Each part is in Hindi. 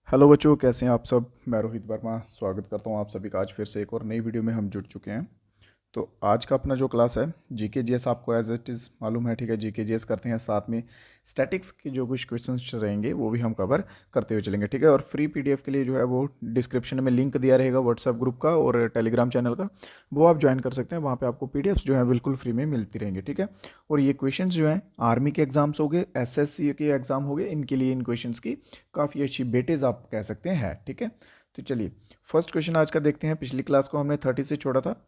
हेलो बच्चों, कैसे हैं आप सब। मैं रोहित वर्मा स्वागत करता हूं आप सभी का आज फिर से एक और नई वीडियो में हम जुड़ चुके हैं। तो आज का अपना जो क्लास है जीके जीएस, आपको एज इट इज़ मालूम है, ठीक है। जीके जीएस करते हैं, साथ में स्टैटिक्स के जो कुछ क्वेश्चंस रहेंगे वो भी हम कवर करते हुए चलेंगे, ठीक है। और फ्री पीडीएफ के लिए जो है वो डिस्क्रिप्शन में लिंक दिया रहेगा व्हाट्सएप ग्रुप का और टेलीग्राम चैनल का, वो आप ज्वाइन कर सकते हैं। वहाँ पे आपको पीडीएफ्स जो है बिल्कुल फ्री में मिलती रहेंगी, ठीक है। और ये क्वेश्चन जो हैं आर्मी के एग्जाम्स हो गए, एसएससी के एग्जाम हो गए, इनके लिए इन क्वेश्चन की काफ़ी अच्छी बेटेज आप कह सकते हैं, ठीक है। तो चलिए फर्स्ट क्वेश्चन आज का देखते हैं। पिछली क्लास को हमने 30 से छोड़ा था,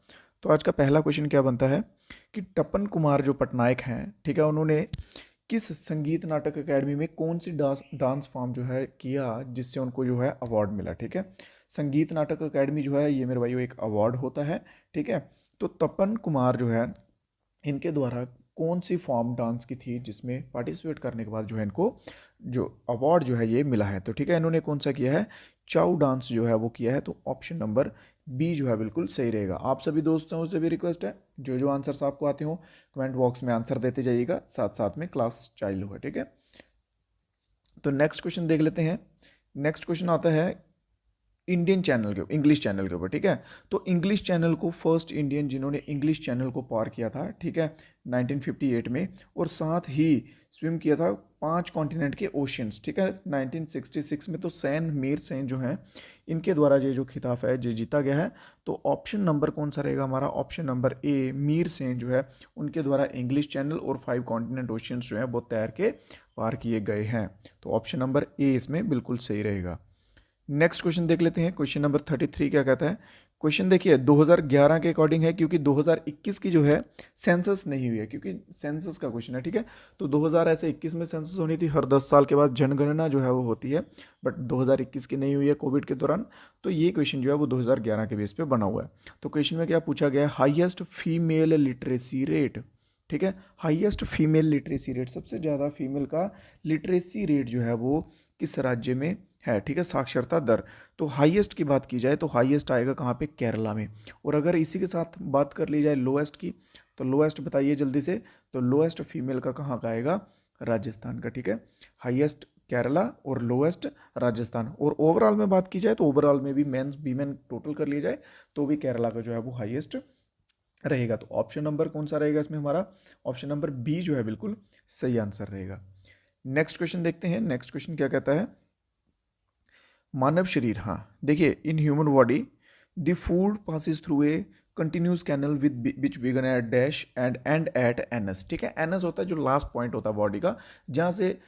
तो आज का पहला क्वेश्चन क्या बनता है कि तपन कुमार जो पटनायक हैं, ठीक है, उन्होंने किस संगीत नाटक अकेडमी में कौन सी डांस फॉर्म जो है किया जिससे उनको जो है अवार्ड मिला, ठीक है। संगीत नाटक अकेडमी जो है ये मेरे भाई एक अवार्ड होता है, ठीक है। तो तपन कुमार जो है इनके द्वारा कौन सी फॉर्म डांस की थी जिसमें पार्टिसिपेट करने के बाद जो है इनको जो अवार्ड जो है ये मिला है, तो ठीक है, इन्होंने कौन सा किया है, चाउ डांस जो है वो किया है। तो ऑप्शन नंबर बी जो है बिल्कुल सही रहेगा। आप सभी दोस्तों से भी रिक्वेस्ट है, जो जो आंसर्स आपको आते हो कमेंट बॉक्स में आंसर देते जाइएगा, साथ साथ में क्लास चालू है, ठीक है। तो नेक्स्ट क्वेश्चन देख लेते हैं। नेक्स्ट क्वेश्चन आता है इंडियन चैनल के इंग्लिश चैनल के ऊपर, ठीक है। तो इंग्लिश चैनल को फर्स्ट इंडियन जिन्होंने इंग्लिश चैनल को पार किया था, ठीक है, 1958 में, और साथ ही स्विम किया था 5 कॉन्टिनेंट के ओशियंस, ठीक है, 1966 में। तो सैन मीर सेन जो हैं इनके द्वारा ये जो खिताब है ये जीता गया है। तो ऑप्शन नंबर कौन सा रहेगा हमारा, option number A, Mir Sen जो है उनके द्वारा इंग्लिश चैनल और 5 कॉन्टिनेंट ओशियंस जो है वो तैर के पार किए गए हैं। तो ऑप्शन नंबर ए इसमें बिल्कुल सही रहेगा। नेक्स्ट क्वेश्चन देख लेते हैं। क्वेश्चन नंबर 33 क्या कहता है। क्वेश्चन देखिए 2011 के अकॉर्डिंग है, क्योंकि 2021 की जो है सेंसस नहीं हुई है, क्योंकि सेंसस का क्वेश्चन है, ठीक है। तो 2021 में सेंसस होनी थी, हर 10 साल के बाद जनगणना जो है वो होती है, बट 2021 की नहीं हुई है कोविड के दौरान। तो ये क्वेश्चन जो है वो 2011 के बेस पे बना हुआ है। तो क्वेश्चन में क्या पूछा गया है, हाईएस्ट फीमेल लिटरेसी रेट, ठीक है। हाईएस्ट फीमेल लिटरेसी रेट, सबसे ज़्यादा फीमेल का लिटरेसी रेट जो है वो किस राज्य में है, ठीक है, साक्षरता दर। तो हाईएस्ट की बात की जाए तो हाईएस्ट आएगा कहाँ पे, केरला में। और अगर इसी के साथ बात कर ली जाए लोएस्ट की, तो लोएस्ट बताइए जल्दी से। तो लोएस्ट फीमेल का कहाँ का आएगा, राजस्थान का, ठीक है। हाईएस्ट केरला और लोएस्ट राजस्थान। और ओवरऑल में बात की जाए तो ओवरऑल में भी मेंस वीमेन टोटल कर लिया जाए तो भी केरला का जो है वो हाईएस्ट रहेगा। तो ऑप्शन नंबर कौन सा रहेगा इसमें हमारा, ऑप्शन नंबर बी जो है बिल्कुल सही आंसर रहेगा। नेक्स्ट क्वेश्चन देखते हैं। नेक्स्ट क्वेश्चन क्या कहता है, मानव शरीर, हाँ देखिए, in human body the food passes through a continuous canal with which began at dash and end at anus, ठीक है। एनएस होता है जो लास्ट पॉइंट होता है बॉडी का, जहाँ से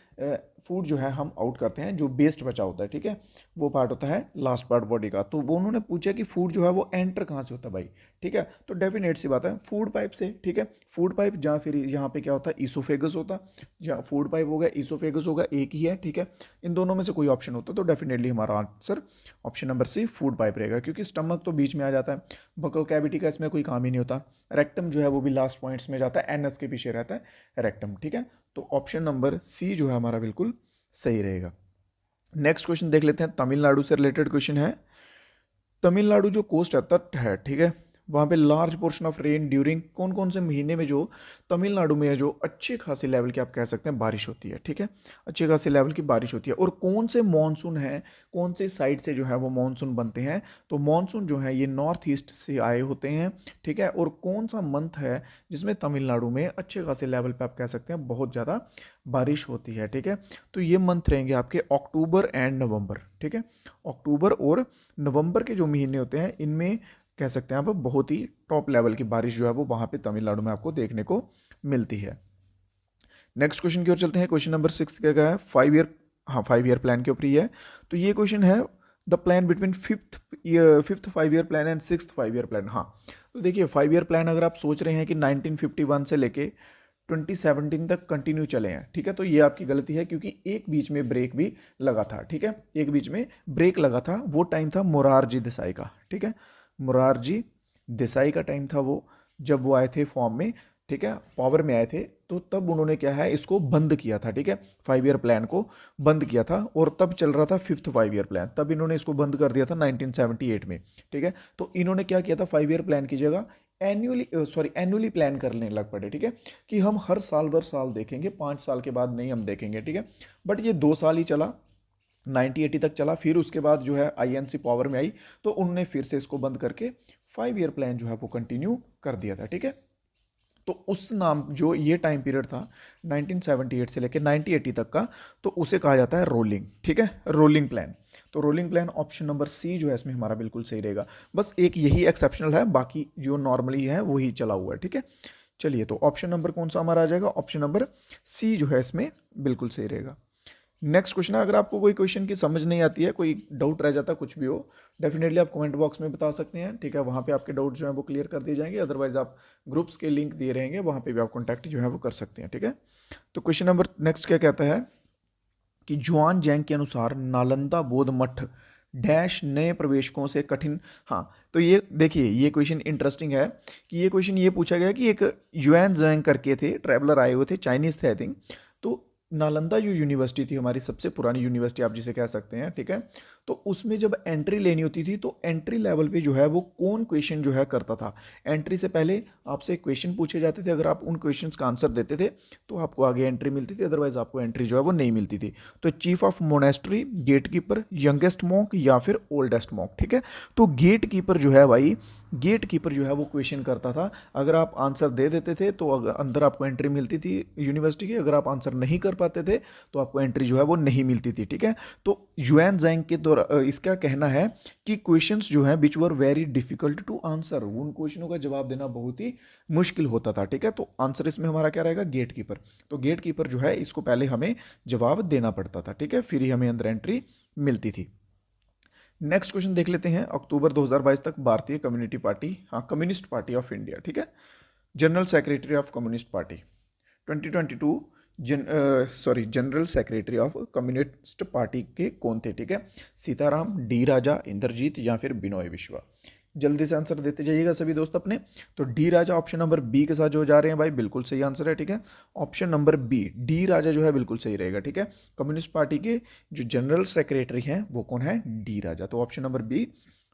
फूड जो है हम आउट करते हैं, जो वेस्ट बचा होता है, ठीक है, वो पार्ट होता है लास्ट पार्ट बॉडी का। तो वो उन्होंने पूछा कि फूड जो है वो एंटर कहाँ से होता है भाई, ठीक है। तो डेफिनेट सी बात है फूड पाइप से, ठीक है। फूड पाइप जहाँ फिर यहाँ पे क्या होता है, ईसोफेगस होता, जहाँ फूड पाइप हो गया, ईसोफेगस होगा, एक ही है, ठीक है। इन दोनों में से कोई ऑप्शन होता तो डेफिनेटली हमारा answer option number C food pipe रहेगा, क्योंकि स्टमक तो बीच में आ जाता है, बकल कैविटी का इसमें कोई काम ही नहीं होता। रेक्टम जो है वो भी लास्ट पॉइंट्स में जाता है, एनएस के पीछे रहता है रेक्टम, ठीक है। तो ऑप्शन नंबर सी जो है हमारा बिल्कुल सही रहेगा। नेक्स्ट क्वेश्चन देख लेते हैं, तमिलनाडु से रिलेटेड क्वेश्चन है। तमिलनाडु जो कोस्ट है, तट है, ठीक है, वहाँ पे large portion of rain during कौन कौन से महीने में जो तमिलनाडु में है जो अच्छे खासे लेवल की आप कह सकते हैं बारिश होती है, ठीक है। अच्छे खासे लेवल की बारिश होती है। और कौन से मॉनसून है, कौन से साइड से जो है वो मॉनसून बनते हैं, तो मॉनसून जो है ये नॉर्थ ईस्ट से आए होते हैं, ठीक है। और कौन सा मंथ है जिसमें तमिलनाडु में अच्छे खासे लेवल पे आप कह सकते हैं बहुत ज़्यादा बारिश होती है, ठीक है। तो ये मंथ रहेंगे आपके अक्टूबर एंड नवंबर, ठीक है। अक्टूबर और नवंबर के जो महीने होते हैं इनमें कह सकते हैं आप बहुत ही टॉप लेवल की बारिश जो है वो वहाँ पे तमिलनाडु में आपको देखने को मिलती है। नेक्स्ट क्वेश्चन की ओर चलते हैं। क्वेश्चन नंबर 6 क्या है, 5 ईयर, हाँ 5 ईयर प्लान के ऊपर ही है। तो ये क्वेश्चन है the plan between fifth 5 year plan and sixth 5 year plan. हाँ तो देखिए 5 ईयर प्लान अगर आप सोच रहे हैं कि 1951 से लेके 2017 तक कंटिन्यू चले हैं, ठीक है, तो ये आपकी गलती है, क्योंकि एक बीच में ब्रेक भी लगा था, ठीक है, एक बीच में ब्रेक लगा था। वो टाइम था मोरारजी देसाई का, ठीक है, मोरारजी देसाई का टाइम था वो, जब वो आए थे फॉर्म में, ठीक है, पावर में आए थे। तो तब उन्होंने क्या है इसको बंद किया था, ठीक है, 5 ईयर प्लान को बंद किया था। और तब चल रहा था फिफ्थ 5 ईयर प्लान, तब इन्होंने इसको बंद कर दिया था 1978 में, ठीक है। तो इन्होंने क्या किया था, 5 ईयर प्लान की जगह एनुअली प्लान करने लग पड़े, ठीक है, कि हम हर साल भर साल देखेंगे, 5 साल के बाद नहीं हम देखेंगे, ठीक है। बट ये 2 साल ही चला, 1980 तक चला, फिर उसके बाद जो है आईएनसी पावर में आई तो उन्होंने फिर से इसको बंद करके 5 ईयर प्लान जो है वो कंटिन्यू कर दिया था, ठीक है। तो उस नाम जो ये टाइम पीरियड था 1978 से लेकर 1980 तक का, तो उसे कहा जाता है रोलिंग, ठीक है, रोलिंग प्लान। तो rolling plan option number C जो है इसमें हमारा बिल्कुल सही रहेगा। बस एक यही एक्सेप्शनल है, बाकी जो नॉर्मली है वही चला हुआ है, ठीक है। चलिए, तो ऑप्शन नंबर कौन सा हमारा आ जाएगा, ऑप्शन नंबर सी जो है इसमें बिल्कुल सही रहेगा। नेक्स्ट क्वेश्चन है, अगर आपको कोई क्वेश्चन की समझ नहीं आती है, कोई डाउट रह जाता है, कुछ भी हो, डेफिनेटली आप कमेंट बॉक्स में बता सकते हैं, ठीक है। वहाँ पे आपके डाउट जो है वो क्लियर कर दिए जाएंगे, अदरवाइज आप ग्रुप्स के लिंक दिए रहेंगे, वहाँ पे भी आप कॉन्टैक्ट जो है वो कर सकते हैं, ठीक है। तो क्वेश्चन नंबर नेक्स्ट क्या कहता है कि जुआन जैंग के अनुसार नालंदा बौद्ध मठ डैश नए प्रवेशकों से कठिन। हाँ, तो ये देखिए, ये क्वेश्चन इंटरेस्टिंग है कि ये क्वेश्चन ये पूछा गया कि एक युआन जैंग करके थे, ट्रैवलर आए हुए थे, चाइनीज थे आई थिंक। तो नालंदा जो यूनिवर्सिटी थी, हमारी सबसे पुरानी यूनिवर्सिटी आप जिसे कह सकते हैं, ठीक है। तो उसमें जब एंट्री लेनी होती थी तो एंट्री लेवल पे जो है वो कौन क्वेश्चन जो है करता था, एंट्री से पहले आपसे क्वेश्चन पूछे जाते थे, अगर आप उन क्वेश्चंस का आंसर देते थे तो आपको आगे एंट्री मिलती थी, अदरवाइज आपको एंट्री जो है वो नहीं मिलती थी। तो chief of monastery, gate keeper, youngest monk या फिर ओल्डेस्ट मॉन्क, ठीक है। तो गेट कीपर जो है भाई, गेट कीपर जो है वो क्वेश्चन करता था, अगर आप आंसर दे देते थे तो अंदर आपको एंट्री मिलती थी यूनिवर्सिटी की, अगर आप आंसर नहीं कर पाते थे तो आपको एंट्री जो है वो नहीं मिलती थी, ठीक है। तो युआन जैंग के द्वारा इसका कहना है कि क्वेश्चंस जो हैं which were very difficult to answer, उन क्वेश्चनों का जवाब देना बहुत ही मुश्किल होता था, ठीक है। तो आंसर इसमें हमारा क्या रहेगा, गेट कीपर। तो गेट कीपर जो है इसको पहले हमें जवाब देना पड़ता था, ठीक है, फिर ही हमें अंदर एंट्री मिलती थी। नेक्स्ट क्वेश्चन देख लेते हैं, अक्टूबर 2022 तक भारतीय कम्युनिटी पार्टी, हाँ कम्युनिस्ट पार्टी ऑफ इंडिया, ठीक है, general secretary of communist party 2022 general secretary of communist party के कौन थे, ठीक है, सीताराम, डी राजा, इंद्रजीत या फिर बिनोय विश्वा। जल्दी से आंसर देते जाइएगा सभी दोस्त अपने। तो डी राजा ऑप्शन नंबर बी के साथ जो जा रहे हैं भाई, बिल्कुल सही आंसर है, ठीक है। ऑप्शन नंबर बी डी राजा जो है बिल्कुल सही रहेगा, ठीक है। कम्युनिस्ट पार्टी के जो जनरल सेक्रेटरी हैं वो कौन है, डी राजा। तो ऑप्शन नंबर बी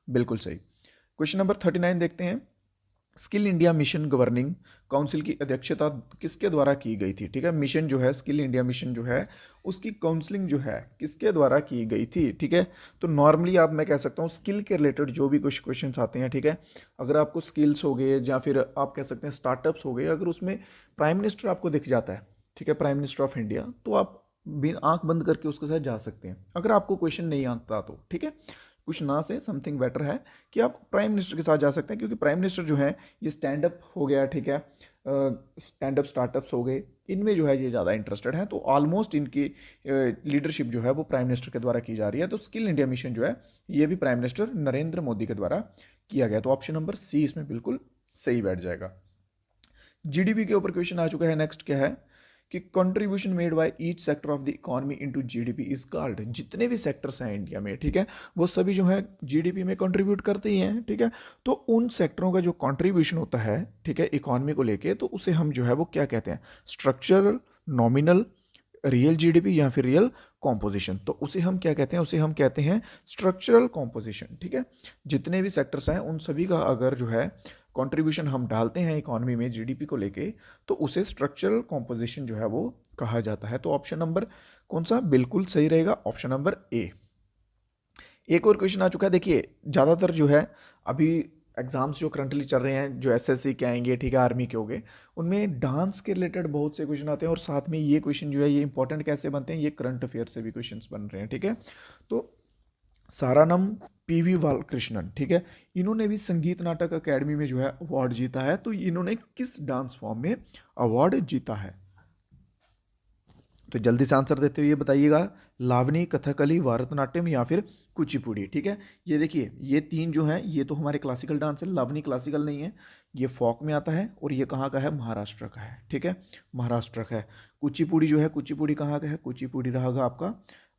बिल्कुल सही। क्वेश्चन नंबर 39 देखते हैं, skill India mission governing council की अध्यक्षता किसके द्वारा की गई थी, ठीक है। मिशन जो है, स्किल इंडिया मिशन जो है, उसकी काउंसलिंग जो है किसके द्वारा की गई थी, ठीक है। तो नॉर्मली आप, मैं कह सकता हूँ स्किल के रिलेटेड जो भी कुछ क्वेश्चन आते हैं, ठीक है, अगर आपको स्किल्स हो गए या फिर आप कह सकते हैं स्टार्टअप्स हो गए, अगर उसमें प्राइम मिनिस्टर आपको दिख जाता है, ठीक है, प्राइम मिनिस्टर ऑफ इंडिया, तो आप बिन आंख बंद करके उसके साथ जा सकते हैं, अगर आपको क्वेश्चन नहीं आता तो, ठीक है। कुछ ना से समथिंग बेटर है कि आप प्राइम मिनिस्टर के साथ जा सकते हैं, क्योंकि प्राइम मिनिस्टर जो है ये स्टैंड अप हो गया, ठीक है, स्टैंड अप स्टार्टअप्स हो गए, इनमें जो है ये ज़्यादा इंटरेस्टेड है, तो ऑलमोस्ट इनकी लीडरशिप जो है वो प्राइम मिनिस्टर के द्वारा की जा रही है। तो स्किल इंडिया मिशन जो है ये भी प्राइम मिनिस्टर नरेंद्र मोदी के द्वारा किया गया। तो ऑप्शन नंबर सी इसमें बिल्कुल सही बैठ जाएगा। जीडीपी के ऊपर क्वेश्चन आ चुका है। नेक्स्ट क्या है कि contribution made by each sector of the economy into GDP is called, जितने भी सेक्टर्स हैं इंडिया में, ठीक है, वो सभी जो है जीडीपी में कंट्रीब्यूट करते ही हैं, ठीक है। तो उन सेक्टरों का जो कंट्रीब्यूशन होता है, ठीक है, इकोनॉमी को लेके, तो उसे हम जो है वो क्या कहते हैं, स्ट्रक्चरल, नॉमिनल, रियल जीडीपी या फिर रियल कॉम्पोजिशन। तो उसे हम क्या कहते हैं, उसे हम कहते हैं स्ट्रक्चरल कॉम्पोजिशन, ठीक है। जितने भी सेक्टर्स हैं उन सभी का अगर जो है कंट्रीब्यूशन हम डालते हैं इकोनॉमी में जीडीपी को लेके, तो उसे स्ट्रक्चरल कॉम्पोजिशन जो है वो कहा जाता है। तो ऑप्शन नंबर कौन सा बिल्कुल सही रहेगा, ऑप्शन नंबर ए। एक और क्वेश्चन आ चुका है, देखिए ज़्यादातर जो है अभी एग्जाम्स जो करंटली चल रहे हैं, जो एसएससी के आएंगे, ठीक है, आर्मी के हो गए, उनमें डांस के रिलेटेड बहुत से क्वेश्चन आते हैं, और साथ में ये क्वेश्चन जो है ये इंपॉर्टेंट कैसे बनते हैं, ये करंट अफेयर से भी क्वेश्चन बन रहे हैं, ठीक है। तो सारानम पीवी बालकृष्णन, ठीक है, इन्होंने भी संगीत नाटक अकेडमी में जो है अवार्ड जीता है। तो इन्होंने किस डांस फॉर्म में अवार्ड जीता है, तो जल्दी से आंसर देते हुए ये बताइएगा, लावनी, कथकली, भरतनाट्यम या फिर कुचिपुड़ी, ठीक है। ये देखिए, ये तीन जो हैं ये तो हमारे क्लासिकल डांस है, लावनी क्लासिकल नहीं है, ये फोक में आता है, और ये कहाँ का है, महाराष्ट्र का है, ठीक है, महाराष्ट्र का है। कुचिपुड़ी जो है, कुचिपुड़ी कहाँ का है, कुचिपुड़ी रहेगा आपका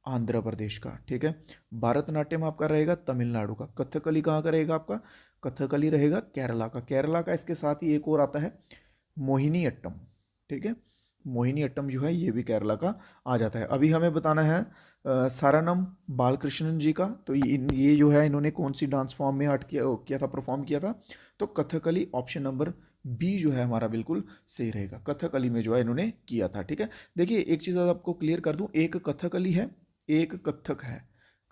आंध्र प्रदेश का, ठीक है। भरतनाट्यम आपका रहेगा तमिलनाडु का। कथकली कहाँ का रहेगा आपका, कथकली रहेगा केरला का। केरला का इसके साथ ही एक और आता है मोहिनी अट्टम, ठीक है, मोहिनी अट्टम जो है ये भी केरला का आ जाता है। अभी हमें बताना है सारानम बालकृष्णन जी का, तो ये जो है इन्होंने कौन सी डांस फॉर्म में आर्ट किया था, परफॉर्म किया था, तो कथकली, ऑप्शन नंबर बी जो है हमारा बिल्कुल सही रहेगा, कथकली में जो है इन्होंने किया था, ठीक है। देखिए एक चीज़ आपको क्लियर कर दूं, एक कथकली है एक कथक है,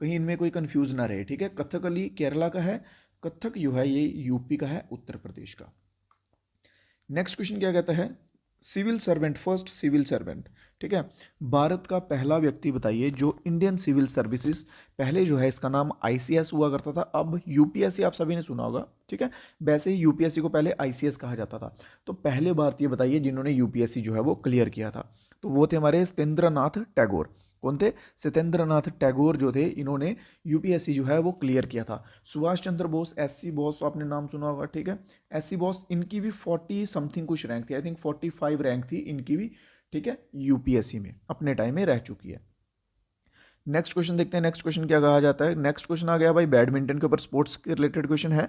कहीं इनमें कोई कंफ्यूज ना रहे, ठीक है। कथकली केरला का है, कथक जो है ये यूपी का है, उत्तर प्रदेश का। नेक्स्ट क्वेश्चन क्या कहता है, civil servant, first civil servant, ठीक है। भारत का पहला व्यक्ति बताइए जो इंडियन सिविल सर्विसेज, पहले जो है इसका नाम आईसीएस हुआ करता था, अब यूपीएससी आप सभी ने सुना होगा, ठीक है। वैसे ही यूपीएससी को पहले आईसीएस कहा जाता था। तो पहले भारतीय बताइए जिन्होंने यूपीएससी जो है वो क्लियर किया था, तो वो थे हमारे सत्येंद्रनाथ टैगोर। कौन थे? सत्येंद्रनाथ टैगोर जो थे, इन्होंने यूपीएससी जो है वो क्लियर किया था। सुभाष चंद्र बोस, एससी बोस, आपने नाम सुना होगा, ठीक है। एससी बोस, इनकी भी 40 समथिंग कुछ रैंक थी, आई थिंक 45 रैंक थी इनकी भी, ठीक है। यूपीएससी में अपने टाइम में रह चुकी है। नेक्स्ट क्वेश्चन देखते हैं, नेक्स्ट क्वेश्चन क्या कहा जाता है। नेक्स्ट क्वेश्चन आ गया भाई बैडमिंटन के ऊपर, स्पोर्ट्स के रिलेटेड क्वेश्चन है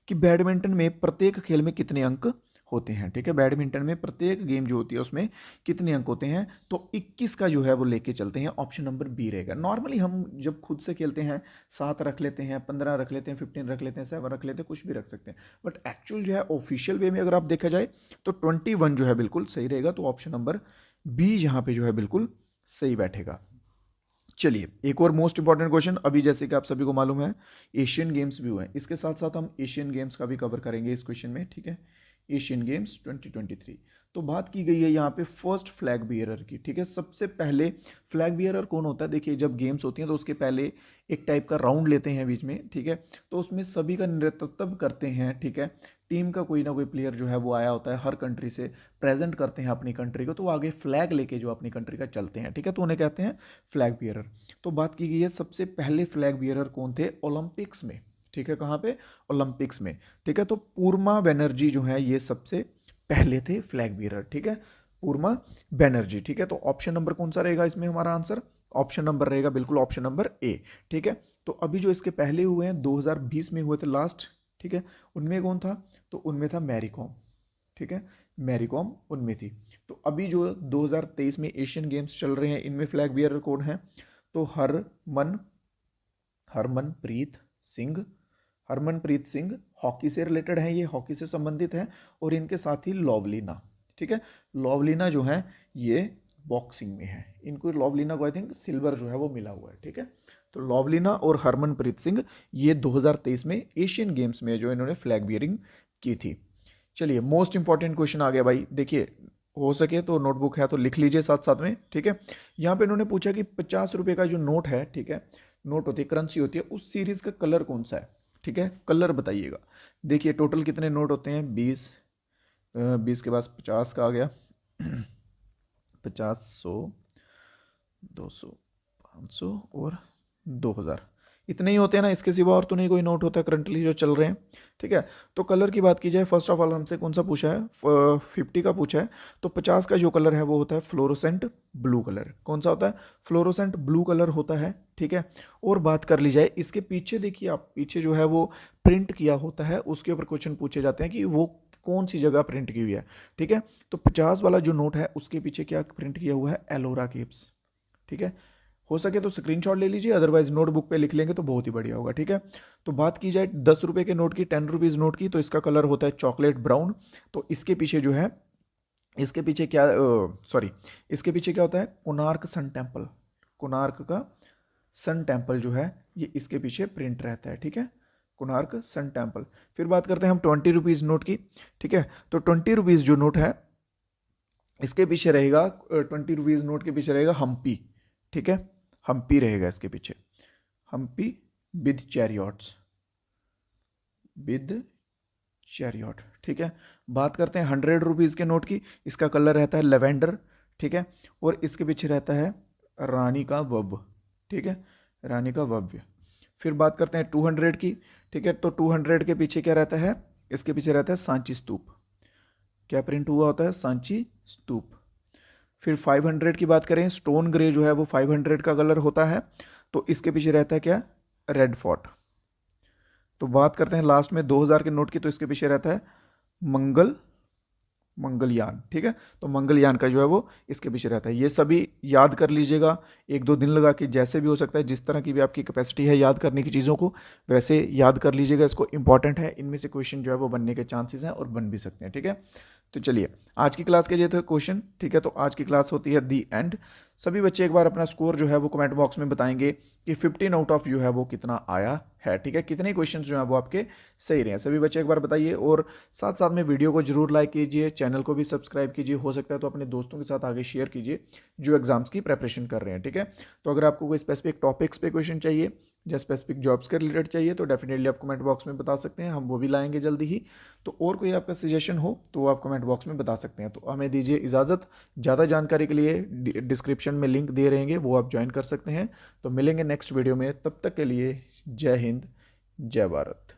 कि बैडमिंटन में प्रत्येक खेल में कितने अंक होते हैं, ठीक है। बैडमिंटन में प्रत्येक गेम जो होती है उसमें कितने अंक होते हैं, तो 21 का जो है वो लेके चलते हैं, ऑप्शन नंबर बी रहेगा। नॉर्मली हम जब खुद से खेलते हैं 7 रख लेते हैं, 15 रख लेते हैं, 15 रख लेते हैं, 7 रख लेते हैं, कुछ भी रख सकते हैं, बट एक्चुअल जो है ऑफिशियल वे में अगर आप देखा जाए तो 21 जो है बिल्कुल सही रहेगा। तो ऑप्शन नंबर बी यहाँ पे जो है बिल्कुल सही बैठेगा। चलिए एक और मोस्ट इंपॉर्टेंट क्वेश्चन, अभी जैसे कि आप सभी को मालूम है एशियन गेम्स भी हुए हैं, इसके साथ साथ हम एशियन गेम्स का भी कवर करेंगे इस क्वेश्चन में, ठीक है। एशियन गेम्स 2023, तो बात की गई है यहाँ पे फर्स्ट फ्लैग बियरर की, ठीक है। सबसे पहले फ्लैग बियरर कौन होता है, देखिए जब गेम्स होती हैं तो उसके पहले एक टाइप का राउंड लेते हैं बीच में, ठीक है। तो उसमें सभी का नेतृत्व करते हैं, ठीक है। टीम का कोई ना कोई प्लेयर जो है वो आया होता है, हर कंट्री से प्रेजेंट करते हैं अपनी कंट्री को, तो वो आगे फ्लैग लेके जो अपनी कंट्री का चलते हैं, ठीक है, तो उन्हें कहते हैं फ्लैग बियरर। तो बात की गई है सबसे पहले फ्लैग बियरर कौन थे ओलंपिक्स में, ठीक है, कहाँ पे, ओलंपिक्स में, ठीक है। तो पूर्मा बनर्जी जो है ये सबसे पहले थे फ्लैग बियरर, ठीक है, पूर्मा बनर्जी, ठीक है। तो ऑप्शन नंबर कौन सा रहेगा इसमें हमारा आंसर, ऑप्शन नंबर रहेगा बिल्कुल ऑप्शन नंबर ए, ठीक है। तो अभी जो इसके पहले हुए हैं 2020 में हुए थे लास्ट, ठीक है, उनमें कौन था, तो उनमें था मैरी कॉम, ठीक है, मैरी कॉम उनमें थी। तो अभी जो 2023 में एशियन गेम्स चल रहे हैं इनमें फ्लैग बियरर कौन है, तो हरमनप्रीत सिंह हॉकी से रिलेटेड है, ये हॉकी से संबंधित है, और इनके साथ ही लवलीना, ठीक है। लवलीना जो है ये बॉक्सिंग में है, इनको लवलीना को आई थिंक सिल्वर जो है वो मिला हुआ है, ठीक है। तो लवलीना और हरमनप्रीत सिंह ये 2023 में एशियन गेम्स में जो इन्होंने फ्लैग बियरिंग की थी। चलिए मोस्ट इंपॉर्टेंट क्वेश्चन आ गया भाई, देखिए हो सके तो नोटबुक है तो लिख लीजिए साथ साथ में, ठीक है। यहाँ पे इन्होंने पूछा कि 50 रुपये का जो नोट है, ठीक है, नोट होती है, करेंसी होती है, उस सीरीज का कलर कौन सा है, ठीक है, कलर बताइएगा। देखिए टोटल कितने नोट होते हैं, 20 के पास 50 का आ गया 50, 100, 200, 500 और 2000, इतने ही होते हैं ना, इसके सिवा और तो नहीं कोई नोट होता करंटली जो चल रहे हैं, ठीक है। तो कलर की बात की जाए, फर्स्ट ऑफ ऑल हमसे कौन सा पूछा है, 50 का पूछा है, तो 50 का जो कलर है वो होता है फ्लोरोसेंट ब्लू कलर, कौन सा होता है, फ्लोरोसेंट ब्लू कलर होता है, ठीक है। और बात कर ली जाए इसके पीछे, देखिए आप पीछे जो है वो प्रिंट किया होता है, उसके ऊपर क्वेश्चन पूछे जाते हैं कि वो कौन सी जगह प्रिंट की हुई है, ठीक है। तो 50 वाला जो नोट है उसके पीछे क्या प्रिंट किया हुआ है, एलोरा केव्स, ठीक है। हो सके तो स्क्रीनशॉट ले लीजिए, अदरवाइज नोटबुक पे लिख लेंगे तो बहुत ही बढ़िया होगा, ठीक है। तो बात की जाए 10 रुपये के नोट की, 10 रुपीज़ नोट की, तो इसका कलर होता है चॉकलेट ब्राउन। तो इसके पीछे जो है, इसके पीछे क्या, इसके पीछे क्या होता है, कोणार्क सन टेम्पल, कोणार्क का सन टेम्पल जो है ये इसके पीछे प्रिंट रहता है, ठीक है, कोणार्क सन टेम्पल। फिर बात करते हैं हम 20 रुपीज़ नोट की, ठीक है। तो 20 रुपीज़ जो नोट है इसके पीछे रहेगा, 20 रुपीज़ नोट के पीछे रहेगा हम्पी, ठीक है, हम्पी रहेगा इसके पीछे, Hampi with chariots, with chariot, ठीक है। बात करते हैं 100 रुपीज़ के नोट की, इसका कलर रहता है लेवेंडर, ठीक है, और इसके पीछे रहता है रानी का वव्य, ठीक है, रानी का वव्य। फिर बात करते हैं 200 की, ठीक है, तो 200 के पीछे क्या रहता है, इसके पीछे रहता है सांची स्तूप, क्या प्रिंट हुआ होता है, सांची स्तूप। फिर 500 की बात करें, स्टोन ग्रे जो है वो 500 का कलर होता है, तो इसके पीछे रहता है क्या, रेड फोर्ट। तो बात करते हैं लास्ट में 2000 के नोट की, तो इसके पीछे रहता है मंगलयान, ठीक है। तो मंगलयान का जो है वो इसके पीछे रहता है। ये सभी याद कर लीजिएगा 1-2 दिन लगा के, जैसे भी हो सकता है, जिस तरह की भी आपकी कैपेसिटी है याद करने की चीज़ों को, वैसे याद कर लीजिएगा, इसको इंपॉर्टेंट है, इनमें से क्वेश्चन जो है वो बनने के चांसेस हैं और बन भी सकते हैं, ठीक है। तो चलिए आज की क्लास के ये थे क्वेश्चन, ठीक है। तो आज की क्लास होती है दी एंड। सभी बच्चे एक बार अपना स्कोर जो है वो कमेंट बॉक्स में बताएंगे कि 15 आउट ऑफ जो है वो कितना आया है, ठीक है। कितने क्वेश्चंस जो है वो आपके सही रहे हैं, सभी बच्चे एक बार बताइए। और साथ साथ में वीडियो को जरूर लाइक कीजिए, चैनल को भी सब्सक्राइब कीजिए, हो सकता है तो अपने दोस्तों के साथ आगे शेयर कीजिए जो एग्जाम्स की प्रेपरेशन कर रहे हैं, ठीक है। तो अगर आपको कोई स्पेसिफिक टॉपिक्स पे क्वेश्चन चाहिए या स्पेसिफिक जॉब्स के रिलेटेड चाहिए तो डेफिनेटली आप कमेंट बॉक्स में बता सकते हैं, हम वो भी लाएंगे जल्दी ही। तो और कोई आपका सजेशन हो तो आप कमेंट बॉक्स में बता सकते हैं। तो हमें दीजिए इजाज़त। ज़्यादा जानकारी के लिए डिस्क्रिप्शन में लिंक दे रहेंगे, वो आप ज्वाइन कर सकते हैं। तो मिलेंगे नेक्स्ट वीडियो में, तब तक के लिए जय हिंद, जय भारत।